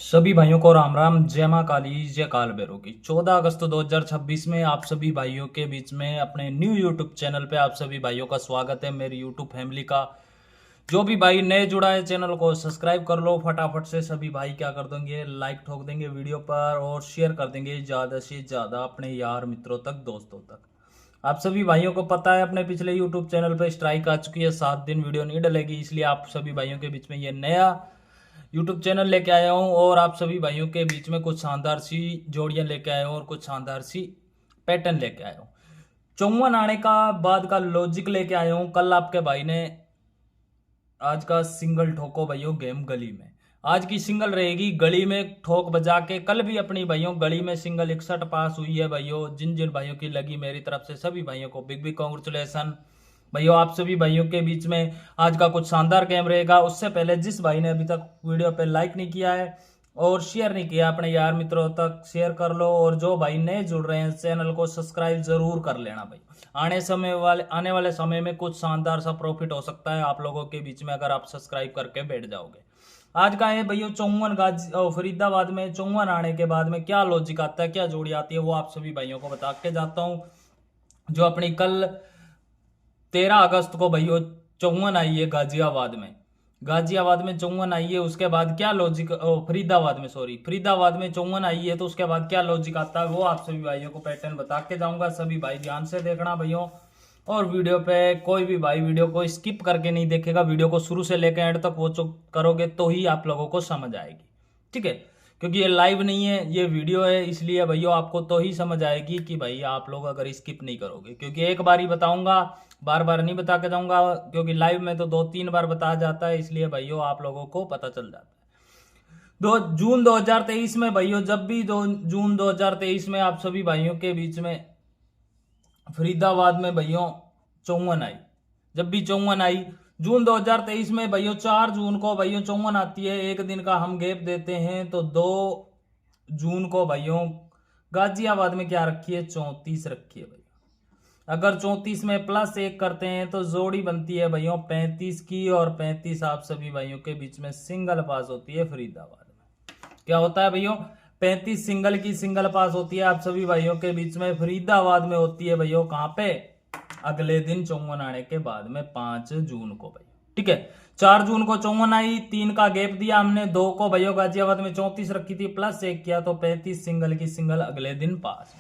सभी भाइयों को राम राम, जय मां काली, जय काल भैरव की। 14 अगस्त 2026 में आप सभी भाइयों के बीच में अपने न्यू यूट्यूब चैनल पे आप सभी भाइयों का स्वागत है। मेरी यूट्यूब फैमिली का जो भी भाई नए जुड़ा है चैनल को सब्सक्राइब कर लो फटाफट से। सभी भाई क्या कर देंगे, लाइक ठोक देंगे वीडियो पर और शेयर कर देंगे ज़्यादा से ज़्यादा अपने यार मित्रों तक, दोस्तों तक। आप सभी भाइयों को पता है अपने पिछले यूट्यूब चैनल पे स्ट्राइक आ चुकी है, 7 दिन वीडियो नहीं डलेगी, इसलिए आप सभी भाइयों के बीच में ये नया यूट्यूब चैनल लेके आया हूँ और आप सभी भाइयों के बीच में कुछ शानदार सी जोड़ियां लेके आया हूँ और कुछ शानदार सी पैटर्न लेके आया हूँ। 54 आने का बाद का लॉजिक लेके आया हूँ। कल आपके भाई ने आज का सिंगल ठोको भाइयों गेम गली में, आज की सिंगल रहेगी गली में ठोक बजा के। कल भी अपनी भाइयों गली में सिंगल 61 पास हुई है भाइयों। जिन जिन भाइयों की लगी मेरी तरफ से सभी भाइयों को बिग बिग कॉन्ग्रेचुलेसन भाइयों। आप सभी भाइयों के बीच में आज का कुछ शानदार गेम रहेगा। उससे पहले जिस भाई ने अभी तक वीडियो पे लाइक नहीं किया है और शेयर नहीं किया अपने यार मित्रों तक शेयर कर लो, और जो भाई नए जुड़ रहे हैं चैनल को सब्सक्राइब जरूर कर लेना भाई। आने वाले समय में कुछ शानदार सा प्रॉफिट हो सकता है आप लोगों के बीच में अगर आप सब्सक्राइब करके बैठ जाओगे। आज का है भैया 54 फरीदाबाद में 54 आने के बाद में क्या लॉजिक आता है, क्या जोड़ी आती है, वो आप सभी भाइयों को बता के जाता हूँ। जो अपनी कल 13 अगस्त को भैया 54 आई है गाजियाबाद में, 54 आई है। उसके बाद क्या लॉजिक, फरीदाबाद में, सॉरी फरीदाबाद में 54 आई है, तो उसके बाद क्या लॉजिक आता है वो आप सभी भाइयों को पैटर्न बता के जाऊंगा। सभी भाई ध्यान से देखना भैया, और वीडियो पे कोई भी भाई वीडियो को स्किप करके नहीं देखेगा, वीडियो को शुरू से लेकर एंड तक वो करोगे तो ही आप लोगों को समझ आएगी, ठीक है। क्योंकि ये लाइव नहीं है, ये वीडियो है, इसलिए भैया आपको तो ही समझ आएगी कि भाई आप लोग अगर स्किप नहीं करोगे। क्योंकि एक बार ही बताऊंगा, बार बार नहीं बता के जाऊंगा, क्योंकि लाइव में तो 2-3 बार बताया जाता है, इसलिए भैया आप लोगों को पता चल जाता है। 2 जून 2023 में भैया, जब भी 2 जून 2023 में आप सभी भाइयों के बीच में फरीदाबाद में भैया 54 आई, जब भी 54 आई जून 2023 में भैया 4 जून को भैया 54 आती है। एक दिन का हम गैप देते हैं तो 2 जून को भैया गाजियाबाद में क्या रखी है, 34 रखी है भैया। अगर 34 में +1 करते हैं तो जोड़ी बनती है भैया 35 की, और 35 आप सभी भाइयों के बीच में सिंगल पास होती है फरीदाबाद में। क्या होता है भैया, 35 सिंगल की सिंगल पास होती है आप सभी भाइयों के बीच में फरीदाबाद में होती है भैया। कहां पे, अगले दिन 54 आने के बाद में 5 जून को भैया, ठीक है। 4 जून को 54 आई, 3 का गैप दिया हमने, 2 को भैया गाजियाबाद में 34 रखी थी, +1 किया तो 35 सिंगल की सिंगल अगले दिन पास।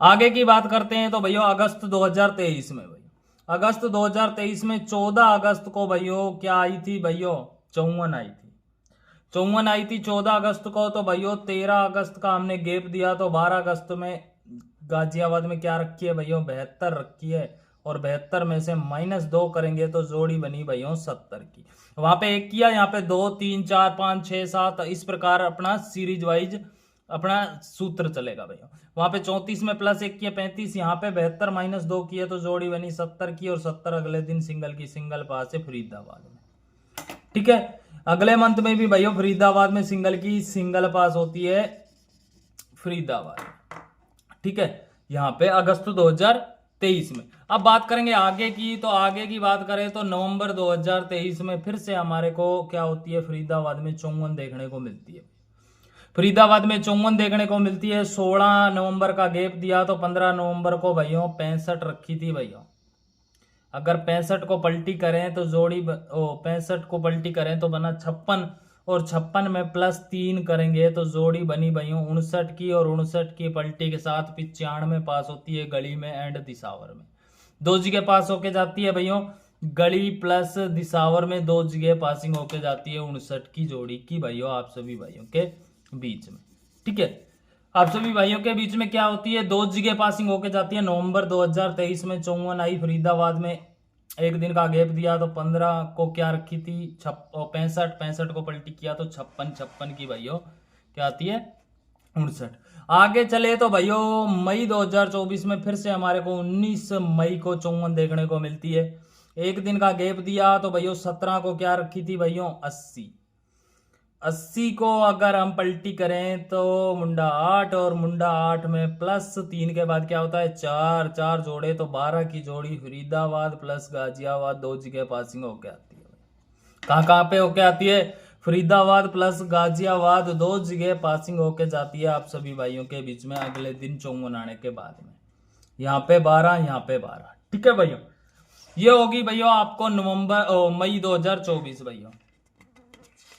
आगे की बात करते हैं तो भैया अगस्त 2023 में, भैया अगस्त 2023 में 14 अगस्त को भैया क्या आई थी भैया, 54 आई थी। 54 आई थी 14 अगस्त को, तो भैया 13 अगस्त का हमने गैप दिया, तो 12 अगस्त में गाजियाबाद में क्या रखी है भैया, 72 रखी है, और 72 में से -2 करेंगे तो जोड़ी बनी भैया 70 की। वहां पे 1 किया, यहाँ पे 2 3 4 5 6 7, इस प्रकार अपना सीरीज वाइज अपना सूत्र चलेगा भैया। वहां पे 34 में +1 किया 35, यहाँ पे 72 -2 किया तो जोड़ी बनी 70 की, और 70 अगले दिन सिंगल की सिंगल पास है फरीदाबाद में, ठीक है। अगले मंथ में भी भैया फरीदाबाद में सिंगल की सिंगल पास होती है फरीदाबाद, ठीक है, यहाँ पे अगस्त 2023 में। अब बात करेंगे आगे की, तो आगे की बात करें तो नवंबर 2023 में फिर से हमारे को क्या होती है, फरीदाबाद में 54 देखने को मिलती है। फरीदाबाद में 54 देखने को मिलती है। 16 नवंबर का गैप दिया तो 15 नवंबर को भैया 65 रखी थी भैया। अगर 65 को पलटी करें तो जोड़ी 65 को पलटी करें तो बना 56, और 56 में +3 करेंगे तो जोड़ी बनी भैया 59 की, और 59 की पलटी के साथ 95 में पास होती है गली में एंड दिसावर में। 2 जगह पास होके जाती है भैया, गली प्लस दिसावर में 2 जगह पासिंग होके जाती है 59 की जोड़ी की भैया आप सभी भाइयों के बीच में, ठीक है। आप सभी भाइयों के बीच में क्या होती है, 2 जगह पासिंग होके जाती है। नवंबर 2023 में 54 आई फरीदाबाद में, एक दिन का गैप दिया तो 15 को क्या रखी थी 65 को पलटी किया तो 56 की भैया क्या आती है 59। आगे चले तो भैया मई 2024 में फिर से हमारे को 19 मई को 54 देखने को मिलती है। एक दिन का गैप दिया तो भैया 17 को क्या रखी थी भैया 80 को अगर हम पलटी करें तो मुंडा 8, और मुंडा 8 में +3 के बाद क्या होता है 4 जोड़े तो 12 की जोड़ी फरीदाबाद प्लस गाजियाबाद 2 जगह पासिंग होके आती है। कहाँ पे होके आती है, फरीदाबाद प्लस गाजियाबाद 2 जगह पासिंग होके जाती है आप सभी भाइयों के बीच में अगले दिन 54 आने के बाद में। यहाँ पे 12, यहाँ पे 12। ठीक है भैया, ये होगी भैया आपको मई 2024 भैया।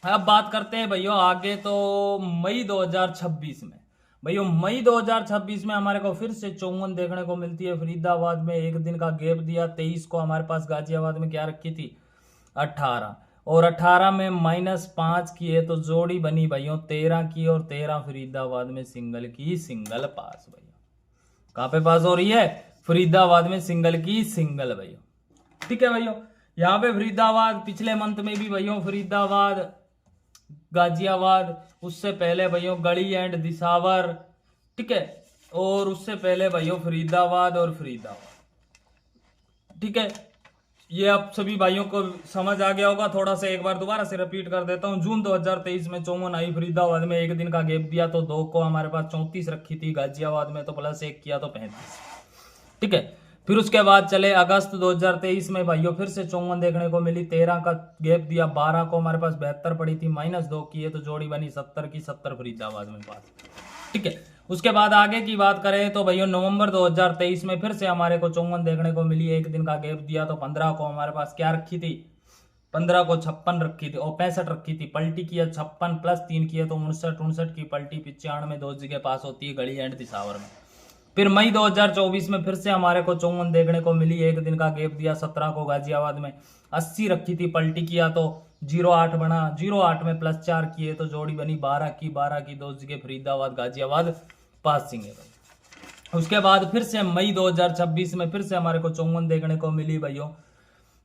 अब बात करते हैं भैया आगे, तो मई 2026 में भैया, मई 2026 में हमारे को फिर से 54 देखने को मिलती है। फरीदाबाद में एक दिन का गैप दिया, 23 को हमारे पास गाजियाबाद में क्या रखी थी 18, और 18 में -5 किए तो जोड़ी बनी भैया 13 की, और 13 फरीदाबाद में सिंगल की, सिंगल पास भैया। कहाँ पे पास हो रही है? फरीदाबाद में सिंगल की सिंगल भैया। ठीक है भैया, यहाँ पे फरीदाबाद पिछले मंथ में भी भैया फरीदाबाद गाजियाबाद, उससे पहले भैया गढ़ी एंड दिसावर। ठीक है, और उससे पहले भैया फरीदाबाद और फरीदाबाद। ठीक है, ये आप सभी भाइयों को समझ आ गया होगा। थोड़ा सा एक बार दोबारा से रिपीट कर देता हूँ। जून 2023 में 54 आई, फरीदाबाद में एक दिन का गैप दिया तो 2 को हमारे पास 34 रखी थी, गाजियाबाद में तो +1 किया तो 35। ठीक है, फिर उसके बाद चले अगस्त 2023 में भाइयों फिर से 54 देखने को मिली, 13 का गैप दिया, 12 को हमारे पास 72 पड़ी थी, -2 किए तो जोड़ी बनी 70 की, 70 फरीदाबाद में पास। ठीक है, उसके बाद आगे की बात करें तो भैया नवंबर 2023 में फिर से हमारे को 54 देखने को मिली, एक दिन का गैप दिया तो 15 को हमारे पास क्या रखी थी, 15 को 56 रखी थी और 65 रखी थी, पलटी किया 56 +3 किए तो 59 की पलटी, 95 में 2 जगह पास होती है गढ़ी एंड दिसावर में। फिर मई 2024 में फिर से हमारे को 54 देखने को मिली, एक दिन का गैप दिया, 17 को गाजियाबाद में 80 रखी थी, पलटी किया तो 08 बना, 08 में +4 किए तो जोड़ी बनी 12 की, 12 की 2 जगह फरीदाबाद गाजियाबाद पासिंग है। उसके बाद फिर से मई 2026 में फिर से हमारे को 54 देखने को मिली भैया,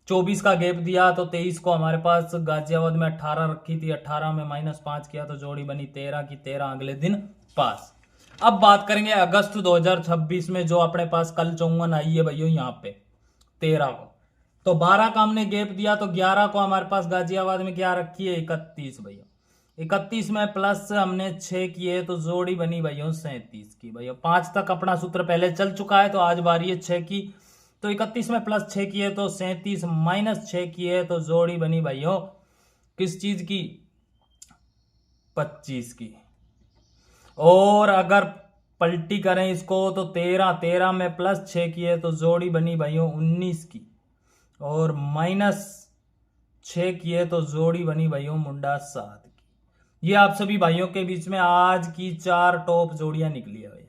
24 का गैप दिया तो 23 को हमारे पास गाजियाबाद में 18 रखी थी, 18 में -5 किया तो जोड़ी बनी 13 की, 13 अगले दिन पास। अब बात करेंगे अगस्त 2026 में जो अपने पास कल 54 आई है भैया यहाँ पे 13 को, तो 12 का हमने गैप दिया तो 11 को हमारे पास गाजियाबाद में क्या रखी है 31 भैया, 31 में प्लस हमने 6 किए तो जोड़ी बनी भैया 37 की भैया। 5 तक अपना सूत्र पहले चल चुका है तो आज बारी है 6 की, तो 31 में +6 किए तो 37, -6 किए तो जोड़ी बनी भैया किस चीज की 25 की। और अगर पलटी करें इसको तो 13 में +6 किए तो जोड़ी बनी भैया 19 की, और -6 किए तो जोड़ी बनी भैया मुंडा 7 की। ये आप सभी भाइयों के बीच में आज की 4 टॉप जोड़ियां निकली है भैया,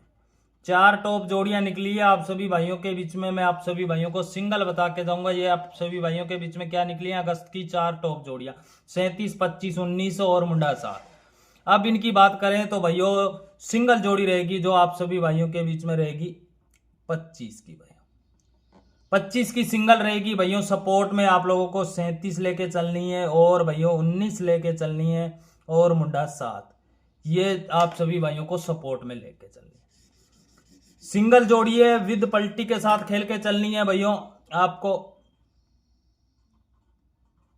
4 टॉप जोड़ियां निकली है आप सभी भाइयों के बीच में। मैं आप सभी भाइयों को सिंगल बता के जाऊंगा, ये आप सभी भाइयों के बीच में क्या निकली है अगस्त की 4 टॉप जोड़ियां, 37, 25, 19 और मुंडा 7। अब इनकी बात करें तो भैया सिंगल जोड़ी रहेगी जो आप सभी भाइयों के बीच में रहेगी 25 की भैया, 25 की सिंगल रहेगी भैया। सपोर्ट में आप लोगों को 37 लेके चलनी है और भैया 19 लेके चलनी है और मुंडा 7, ये आप सभी भाइयों को सपोर्ट में लेके चलनी है। सिंगल जोड़ी है विद पलटी के साथ खेल के चलनी है भैया, आपको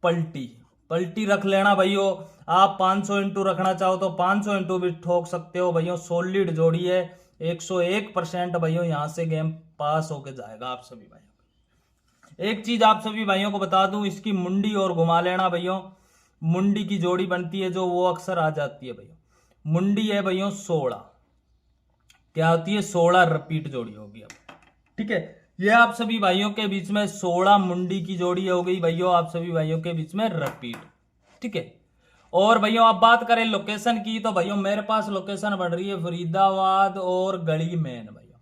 पलटी रख लेना भैया। आप 500 इंटू रखना चाहो तो 500 इंटू भी ठोक सकते हो भैया, सॉलिड जोड़ी है, 101% भैया यहाँ से गेम पास होके जाएगा आप सभी भाइयों। एक चीज आप सभी भाइयों को बता दूं, इसकी मुंडी और घुमा लेना भैया, मुंडी की जोड़ी बनती है जो वो अक्सर आ जाती है भैया, मुंडी है भैया 16, क्या होती है 16 रिपीट जोड़ी होगी अब। ठीक है, ये आप सभी भाइयों के बीच में 16 मुंडी की जोड़ी हो गई भैया, आप सभी भाइयों के बीच में रिपीट। ठीक है, और भैया आप बात करें लोकेशन की तो भैया मेरे पास लोकेशन बढ़ रही है फरीदाबाद और गली मेन भैया,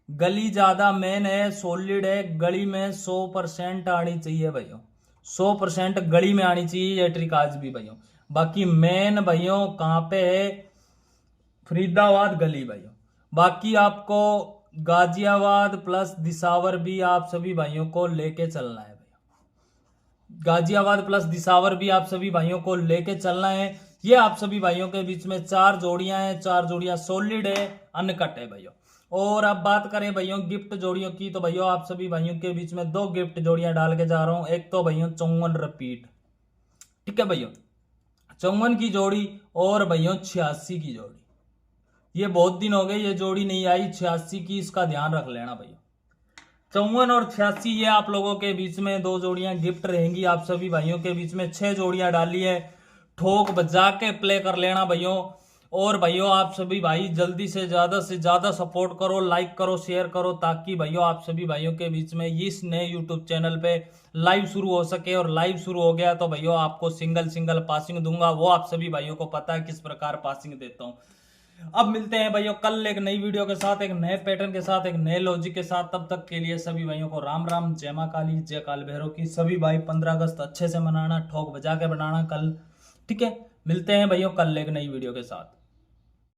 गली ज्यादा मेन है, सॉलिड है, गली में 100% आनी चाहिए भैया, 100% गली में आनी चाहिए ये ट्रिक आज भी भैया। बाकी मेन भैया कहाँ पे है फरीदाबाद गली भैया, बाकी आपको गाजियाबाद प्लस दिसावर भी आप सभी भाइयों को लेके चलना है भैया, गाजियाबाद प्लस दिसावर भी आप सभी भाइयों को लेके चलना है। ये आप सभी भाइयों के बीच में 4 जोड़ियां हैं, 4 जोड़ियां सॉलिड है, अनकट है भैया। और अब बात करें भैया गिफ्ट जोड़ियों की तो भैया आप सभी भाइयों के बीच में 2 गिफ्ट जोड़ियां डाल के जा रहा हूं। एक तो भैया 54 रिपीट, ठीक है भैया 54 की जोड़ी, और भैया 86 की जोड़ी, ये बहुत दिन हो गए ये जोड़ी नहीं आई 86 की, इसका ध्यान रख लेना भैया। 54 और 86 ये आप लोगों के बीच में 2 जोड़ियां गिफ्ट रहेंगी आप सभी भाइयों के बीच में। 6 जोड़ियां डाली है ठोक बजा के प्ले कर लेना भाइयों। और भाइयों आप सभी भाई जल्दी से ज्यादा सपोर्ट करो, लाइक करो, शेयर करो, ताकि भाइयों आप सभी भाइयों के बीच में इस नए यूट्यूब चैनल पे लाइव शुरू हो सके। और लाइव शुरू हो गया तो भाइयों आपको सिंगल सिंगल पासिंग दूंगा, वो आप सभी भाइयों को पता है किस प्रकार पासिंग देता हूँ। अब मिलते हैं भाइयों कल एक नई वीडियो के साथ, एक नए पैटर्न के साथ, एक नए लॉजिक के साथ। तब तक के लिए सभी भाइयों को राम राम, जय मां काली, जय काल भैरव की। सभी भाई 15 अगस्त अच्छे से मनाना, ठोक बजा के बनाना कल, ठीक है। मिलते हैं भाइयों कल एक नई वीडियो के साथ।